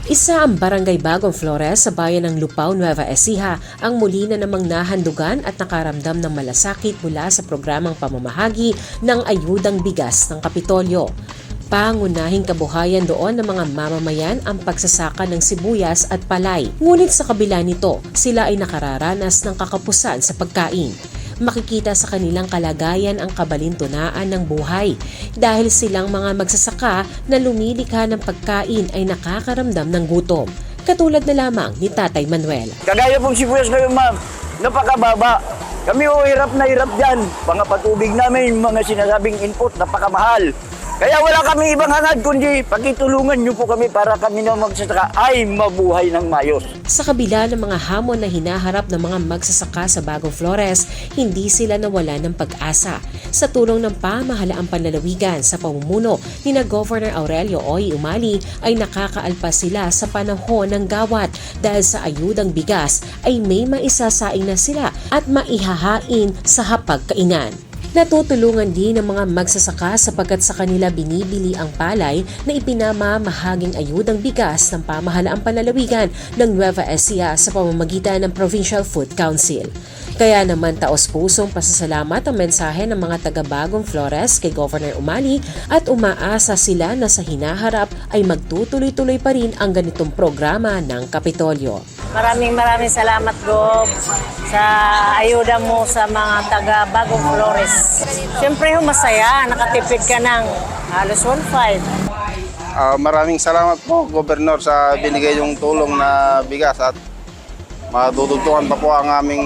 Isa ang Barangay Bagong Flores sa bayan ng Lupao, Nueva Ecija ang muli na namang nahandugan at nakaramdam ng malasakit mula sa programang pamamahagi ng ayudang bigas ng Kapitolyo. Pangunahing kabuhayan doon ng mga mamamayan ang pagsasaka ng sibuyas at palay. Ngunit sa kabila nito, sila ay nakararanas ng kakapusan sa pagkain. Makikita sa kanilang kalagayan ang kabalintunaan ng buhay dahil silang mga magsasaka na lumilikha ng pagkain ay nakakaramdam ng gutom. Katulad na lamang ni Tatay Manuel. Kagaya pong sibuyas kayo, ma'am, napakababa. Kami hirap na hirap dyan. Mga patubig namin, mga sinasabing input, napakamahal. Kaya wala kami ibang hangad kundi pakitulungan niyo po kami para kami na magsasaka ay mabuhay ng mayos. Sa kabila ng mga hamon na hinaharap ng mga magsasaka sa Bagong Flores, hindi sila nawala ng pag-asa. Sa tulong ng pamahalaang panlalawigan sa pamumuno ni na Governor Aurelio Oy Umali ay nakakaalpas sila sa panahon ng gawat dahil sa ayudang bigas ay may maisasaing na sila at maihahain sa hapagkainan. Natutulungan din ng mga magsasaka sapagkat sa kanila binibili ang palay na ipinamamahaging ayudang bigas ng pamahalaang panlalawigan ng Nueva Ecija sa pamamagitan ng Provincial Food Council. Kaya naman taos-pusong pasasalamat ang mensahe ng mga taga-Bagong Flores kay Governor Umali at umaasa sila na sa hinaharap ay magtutuloy-tuloy pa rin ang ganitong programa ng Kapitolyo. Maraming salamat, Gov, sa ayuda mo sa mga taga-Bagong Flores. Siyempre, masaya. Nakatipid ka ng halos 1.5. Maraming salamat po, Gobernador, sa binigay yung tulong na bigas at matutugtungan pa po ang aming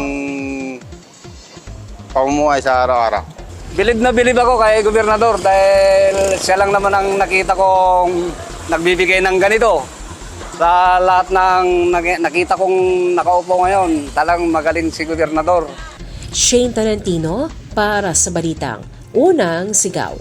pamumuhay sa araw-araw. Bilib na bilib ako kay Gobernador dahil siya lang naman ang nakita kong nagbibigay ng ganito. Sa lahat ng nakita kong nakaupo ngayon, talagang magaling si Gobernador. Shane Talentino para sa Balitang Unang Sigaw.